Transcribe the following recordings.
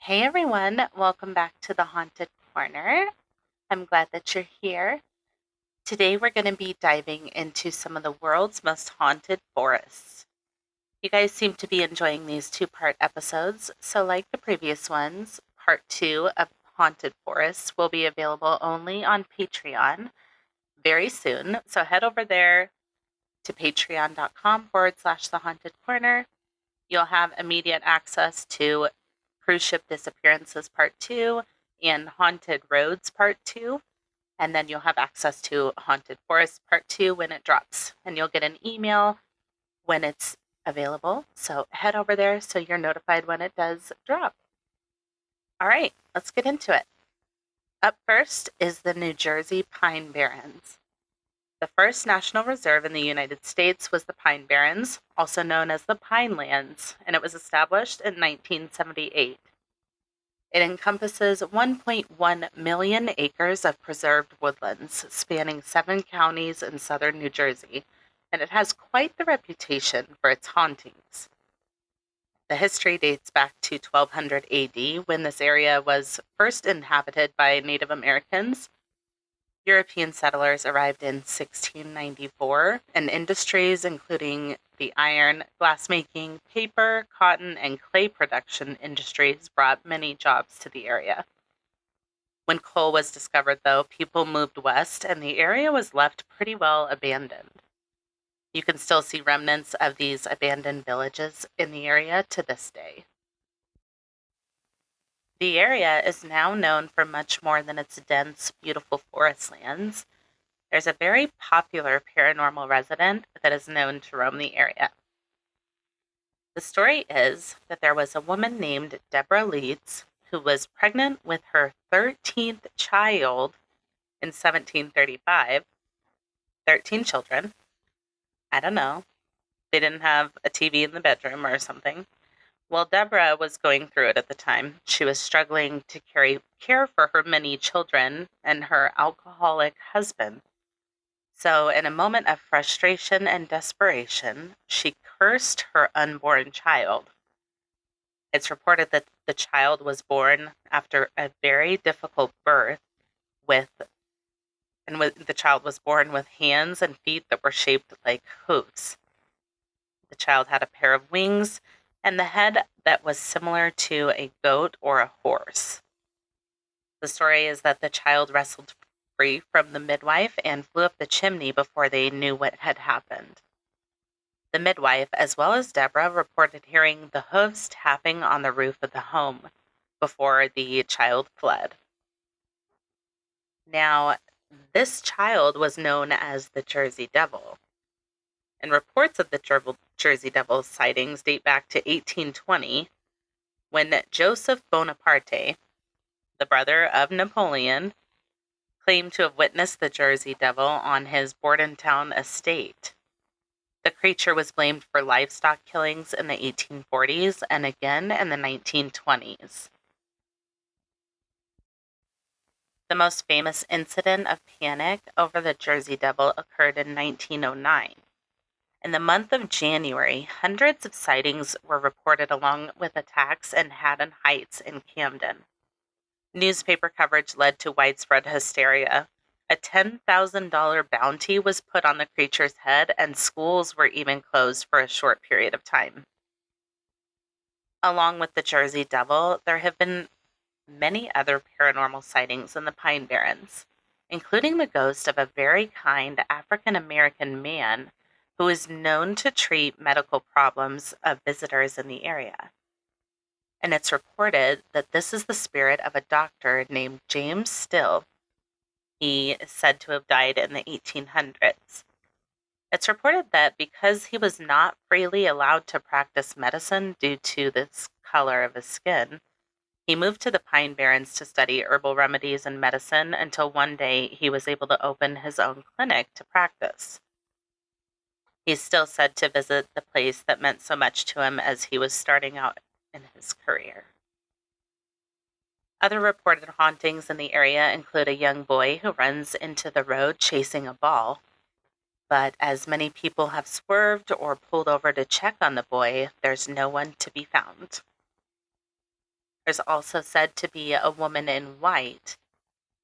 Hey everyone, welcome back to the Haunted Corner. I'm glad that you're here. Today we're going to be diving into some of the world's most haunted forests. You guys seem to be enjoying these two-part episodes, so like the previous ones, part 2 of Haunted Forests will be available only on Patreon very soon. So head over there to patreon.com/the haunted corner. You'll have immediate access to Cruise Ship Disappearances Part 2 and Haunted Roads Part 2. And then you'll have access to Haunted Forest Part 2 when it drops. And you'll get an email when it's available. So head over there so you're notified when it does drop. All right, let's get into it. Up first is the New Jersey Pine Barrens. The first national reserve in the United States was the Pine Barrens, also known as the Pine Lands, and it was established in 1978. It encompasses 1.1 million acres of preserved woodlands spanning 7 counties in southern New Jersey, and it has quite the reputation for its hauntings. The history dates back to 1200 AD when this area was first inhabited by Native Americans. European settlers arrived in 1694, and industries including the iron, glassmaking, paper, cotton, and clay production industries brought many jobs to the area. When coal was discovered, though, people moved west, and the area was left pretty well abandoned. You can still see remnants of these abandoned villages in the area to this day. The area is now known for much more than its dense, beautiful forest lands. There's a very popular paranormal resident that is known to roam the area. The story is that there was a woman named Deborah Leeds who was pregnant with her 13th child in 1735. 13 children. I don't know. They didn't have a TV in the bedroom or something. Well, Deborah was going through it at the time. She was struggling to care for her many children and her alcoholic husband. So, in a moment of frustration and desperation, she cursed her unborn child. It's reported that the child was born after a very difficult birth the child was born with hands and feet that were shaped like hooves. The child had a pair of wings and the head that was similar to a goat or a horse. The story is that the child wrestled free from the midwife and flew up the chimney before they knew what had happened. The midwife, as well as Deborah, reported hearing the hooves tapping on the roof of the home before the child fled. Now, this child was known as the Jersey Devil, and reports of the Jersey Devil sightings date back to 1820, when Joseph Bonaparte, the brother of Napoleon, claimed to have witnessed the Jersey Devil on his Bordentown estate. The creature was blamed for livestock killings in the 1840s and again in the 1920s. The most famous incident of panic over the Jersey Devil occurred in 1909. In the month of January, hundreds of sightings were reported along with attacks in Haddon Heights in Camden. Newspaper coverage led to widespread hysteria. A $10,000 bounty was put on the creature's head, and schools were even closed for a short period of time. Along with the Jersey Devil, there have been many other paranormal sightings in the Pine Barrens, including the ghost of a very kind African American man who is known to treat medical problems of visitors in the area. And it's reported that this is the spirit of a doctor named James Still. He is said to have died in the 1800s. It's reported that because he was not freely allowed to practice medicine due to the color of his skin, he moved to the Pine Barrens to study herbal remedies and medicine until one day he was able to open his own clinic to practice. He's still said to visit the place that meant so much to him as he was starting out in his career. Other reported hauntings in the area include a young boy who runs into the road chasing a ball. But as many people have swerved or pulled over to check on the boy, there's no one to be found. There's also said to be a woman in white,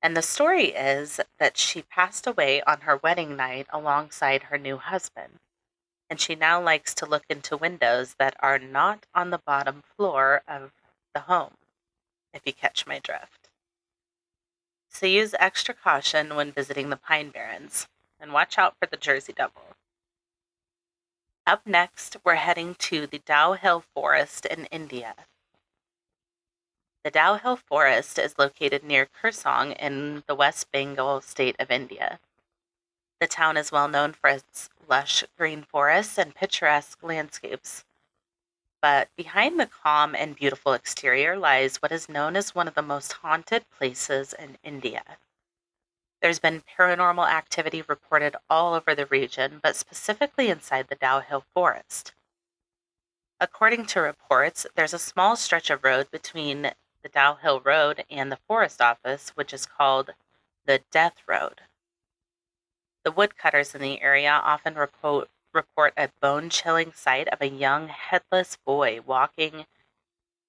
and the story is that she passed away on her wedding night alongside her new husband, and she now likes to look into windows that are not on the bottom floor of the home, if you catch my drift. So use extra caution when visiting the Pine Barrens, and watch out for the Jersey Devil. Up next, we're heading to the Dow Hill Forest in India. The Dow Hill Forest is located near Kursong in the West Bengal state of India. The town is well known for its lush green forests and picturesque landscapes. But behind the calm and beautiful exterior lies what is known as one of the most haunted places in India. There's been paranormal activity reported all over the region, but specifically inside the Dow Hill Forest. According to reports, there's a small stretch of road between the Dow Hill Road and the Forest Office, which is called the Death Road. The woodcutters in the area often report a bone-chilling sight of a young, headless boy walking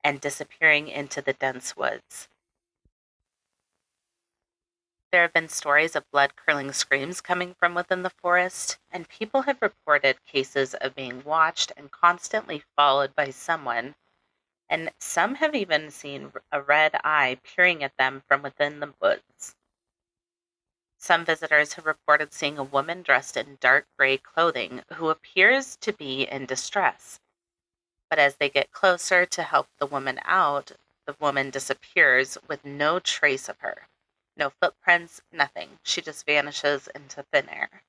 and disappearing into the dense woods. There have been stories of blood-curdling screams coming from within the forest, and people have reported cases of being watched and constantly followed by someone, and some have even seen a red eye peering at them from within the woods. Some visitors have reported seeing a woman dressed in dark gray clothing who appears to be in distress. But as they get closer to help the woman out, the woman disappears with no trace of her. No footprints, nothing. She just vanishes into thin air.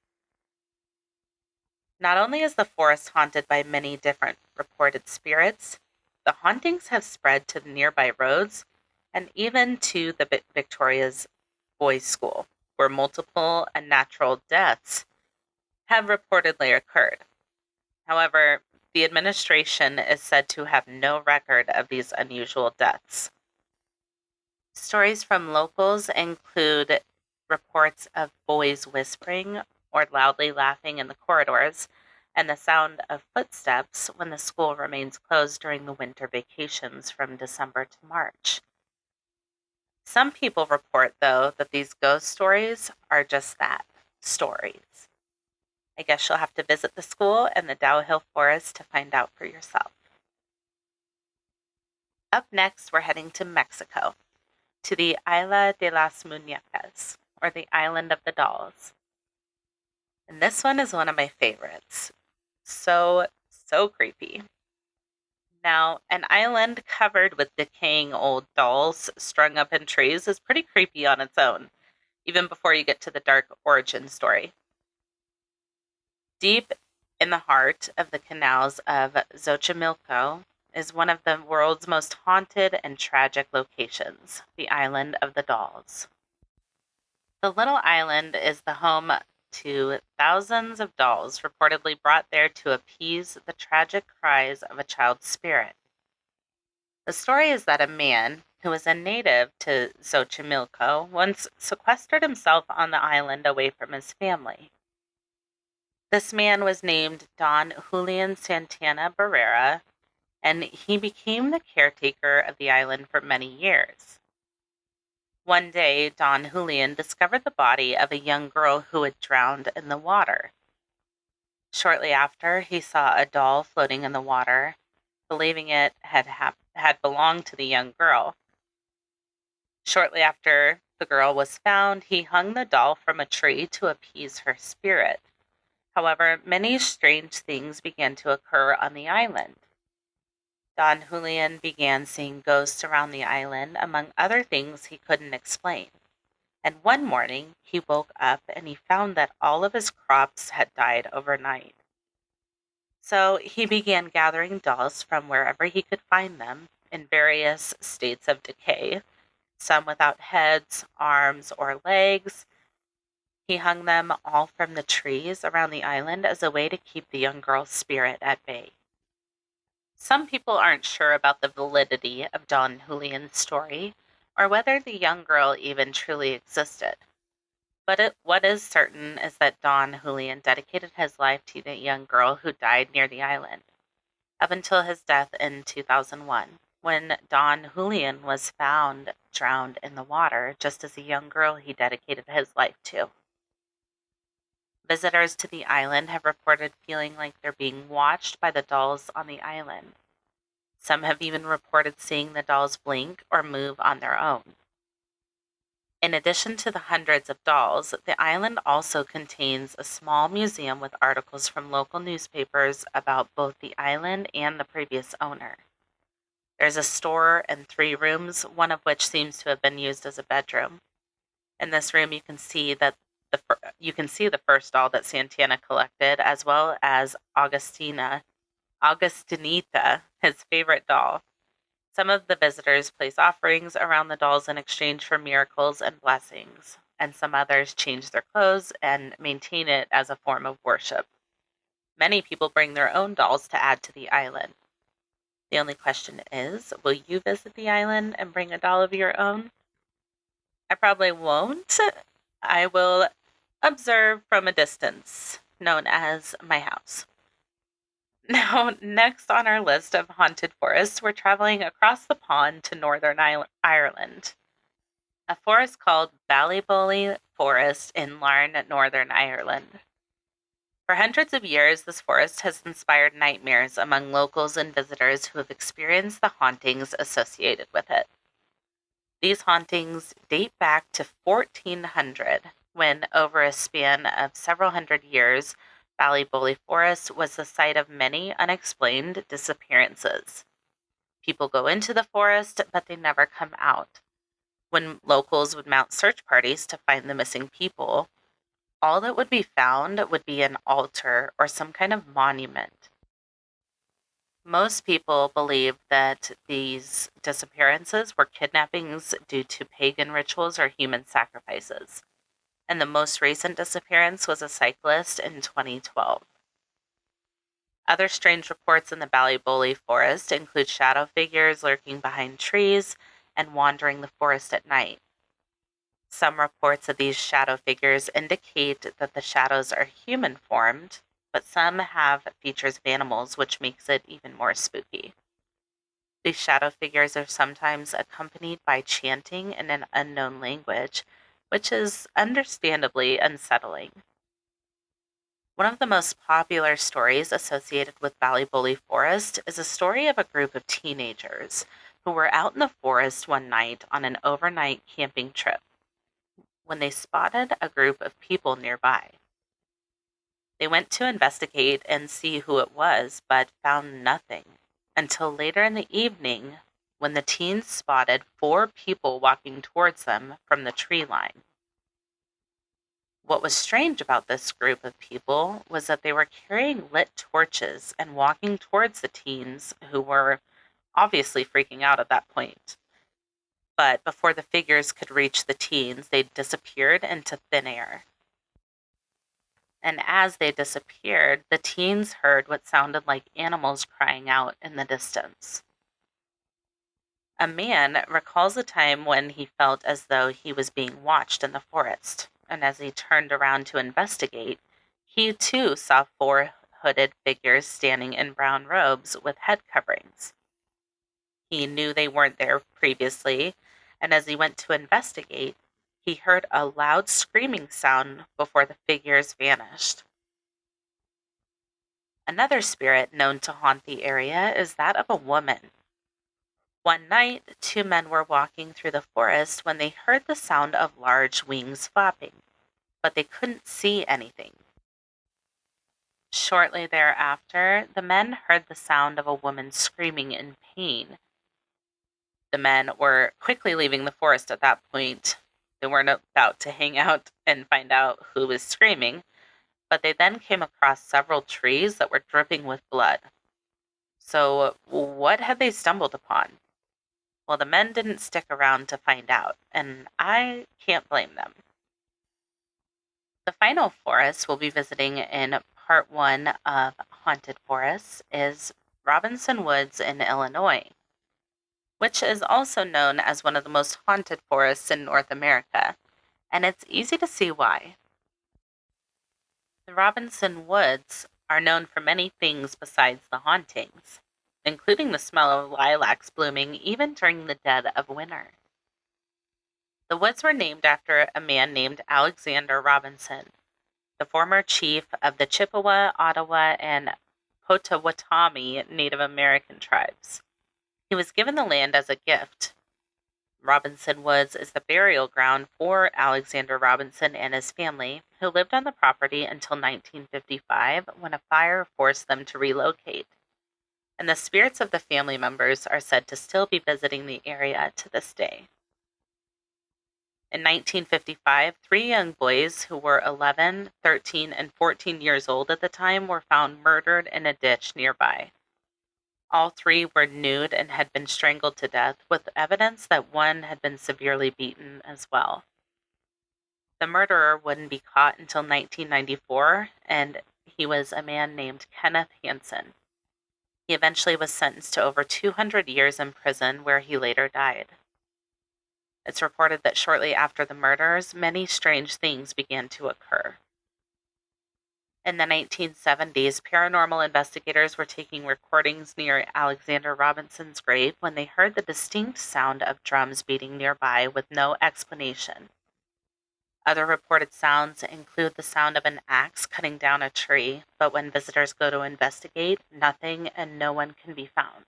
Not only is the forest haunted by many different reported spirits, the hauntings have spread to the nearby roads and even to the Victoria's Boys' School, where multiple unnatural deaths have reportedly occurred. However, the administration is said to have no record of these unusual deaths. Stories from locals include reports of boys whispering or loudly laughing in the corridors, and the sound of footsteps when the school remains closed during the winter vacations from December to March. Some people report, though, that these ghost stories are just that, stories. I guess you'll have to visit the school and the Dow Hill Forest to find out for yourself. Up next, we're heading to Mexico, to the Isla de las Muñecas, or the Island of the Dolls. And this one is one of my favorites. So creepy. Now, an island covered with decaying old dolls strung up in trees is pretty creepy on its own, even before you get to the dark origin story. Deep in the heart of the canals of Xochimilco is one of the world's most haunted and tragic locations, the Island of the Dolls. The little island is the home to thousands of dolls reportedly brought there to appease the tragic cries of a child's spirit. The story is that a man who was a native to Xochimilco once sequestered himself on the island away from his family. This man was named Don Julian Santana Barrera, and he became the caretaker of the island for many years. One day, Don Julian discovered the body of a young girl who had drowned in the water. Shortly after, he saw a doll floating in the water, believing it had belonged to the young girl. Shortly after the girl was found, he hung the doll from a tree to appease her spirit. However, many strange things began to occur on the island. Don Julian began seeing ghosts around the island, among other things he couldn't explain. And one morning, he woke up and he found that all of his crops had died overnight. So he began gathering dolls from wherever he could find them in various states of decay, some without heads, arms, or legs. He hung them all from the trees around the island as a way to keep the young girl's spirit at bay. Some people aren't sure about the validity of Don Julian's story, or whether the young girl even truly existed. But what is certain is that Don Julian dedicated his life to the young girl who died near the island, up until his death in 2001, when Don Julian was found drowned in the water, just as a young girl he dedicated his life to. Visitors to the island have reported feeling like they're being watched by the dolls on the island. Some have even reported seeing the dolls blink or move on their own. In addition to the hundreds of dolls, the island also contains a small museum with articles from local newspapers about both the island and the previous owner. There's a store and 3 rooms, one of which seems to have been used as a bedroom. In this room, you can see the first doll that Santana collected, as well as Augustinita, his favorite doll. Some of the visitors place offerings around the dolls in exchange for miracles and blessings, and some others change their clothes and maintain it as a form of worship. Many people bring their own dolls to add to the island. The only question is, will you visit the island and bring a doll of your own? I probably won't. I will observe from a distance, known as my house. Now, next on our list of haunted forests, we're traveling across the pond to Northern Ireland. A forest called Ballyboley Forest in Larne, Northern Ireland. For hundreds of years, this forest has inspired nightmares among locals and visitors who have experienced the hauntings associated with it. These hauntings date back to 1400, when, over a span of several hundred years, Ballyboley Forest was the site of many unexplained disappearances. People go into the forest, but they never come out. When locals would mount search parties to find the missing people, all that would be found would be an altar or some kind of monument. Most people believe that these disappearances were kidnappings due to pagan rituals or human sacrifices, and the most recent disappearance was a cyclist in 2012. Other strange reports in the Ballyboley forest include shadow figures lurking behind trees and wandering the forest at night. Some reports of these shadow figures indicate that the shadows are human-formed, but some have features of animals, which makes it even more spooky. These shadow figures are sometimes accompanied by chanting in an unknown language, which is understandably unsettling. One of the most popular stories associated with Ballyboley Forest is a story of a group of teenagers who were out in the forest one night on an overnight camping trip when they spotted a group of people nearby. They went to investigate and see who it was, but found nothing until later in the evening when the teens spotted 4 people walking towards them from the tree line. What was strange about this group of people was that they were carrying lit torches and walking towards the teens, who were obviously freaking out at that point. But before the figures could reach the teens, they disappeared into thin air. And as they disappeared, the teens heard what sounded like animals crying out in the distance. A man recalls a time when he felt as though he was being watched in the forest, and as he turned around to investigate, he too saw 4 hooded figures standing in brown robes with head coverings. He knew they weren't there previously, and as he went to investigate, he heard a loud screaming sound before the figures vanished. Another spirit known to haunt the area is that of a woman. One night, 2 men were walking through the forest when they heard the sound of large wings flapping, but they couldn't see anything. Shortly thereafter, the men heard the sound of a woman screaming in pain. The men were quickly leaving the forest at that point. They weren't about to hang out and find out who was screaming, but they then came across several trees that were dripping with blood. So, what had they stumbled upon? Well, the men didn't stick around to find out, and I can't blame them. The final forest we'll be visiting in part 1 of Haunted Forests is Robinson Woods in Illinois, which is also known as one of the most haunted forests in North America, and it's easy to see why. The Robinson Woods are known for many things besides the hauntings. including the smell of lilacs blooming even during the dead of winter. The woods were named after a man named Alexander Robinson, the former chief of the Chippewa, Ottawa, and Potawatomi Native American tribes. He was given the land as a gift. Robinson Woods is the burial ground for Alexander Robinson and his family, who lived on the property until 1955 when a fire forced them to relocate. And the spirits of the family members are said to still be visiting the area to this day. In 1955, 3 young boys who were 11, 13, and 14 years old at the time were found murdered in a ditch nearby. All 3 were nude and had been strangled to death, with evidence that one had been severely beaten as well. The murderer wouldn't be caught until 1994, and he was a man named Kenneth Hansen. He eventually was sentenced to over 200 years in prison, where he later died. It's reported that shortly after the murders, many strange things began to occur. In the 1970s, paranormal investigators were taking recordings near Alexander Robinson's grave when they heard the distinct sound of drums beating nearby with no explanation. Other reported sounds include the sound of an axe cutting down a tree, but when visitors go to investigate, nothing and no one can be found.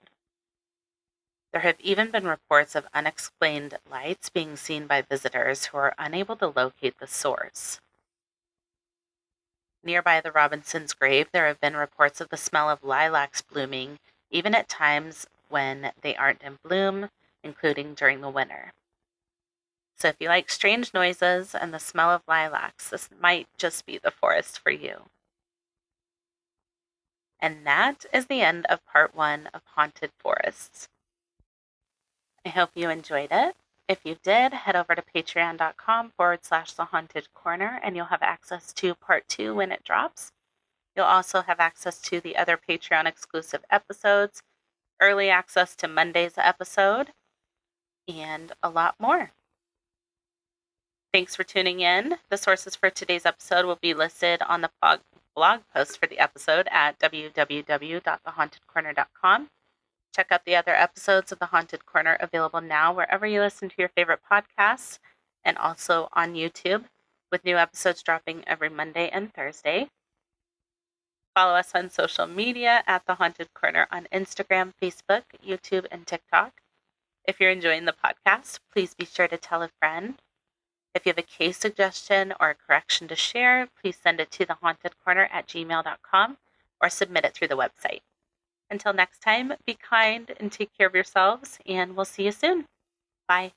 There have even been reports of unexplained lights being seen by visitors who are unable to locate the source. Nearby the Robinsons' grave, there have been reports of the smell of lilacs blooming, even at times when they aren't in bloom, including during the winter. So if you like strange noises and the smell of lilacs, this might just be the forest for you. And that is the end of part 1 of Haunted Forests. I hope you enjoyed it. If you did, head over to patreon.com/The Haunted Corner and you'll have access to part 2 when it drops. You'll also have access to the other Patreon exclusive episodes, early access to Monday's episode, and a lot more. Thanks for tuning in. The sources for today's episode will be listed on the blog post for the episode at www.thehauntedcorner.com. Check out the other episodes of The Haunted Corner available now wherever you listen to your favorite podcasts and also on YouTube, with new episodes dropping every Monday and Thursday. Follow us on social media at The Haunted Corner on Instagram, Facebook, YouTube, and TikTok. If you're enjoying the podcast, please be sure to tell a friend. If you have a case suggestion or a correction to share, please send it to thehauntedcorner@gmail.com or submit it through the website. Until next time, be kind and take care of yourselves, and we'll see you soon. Bye.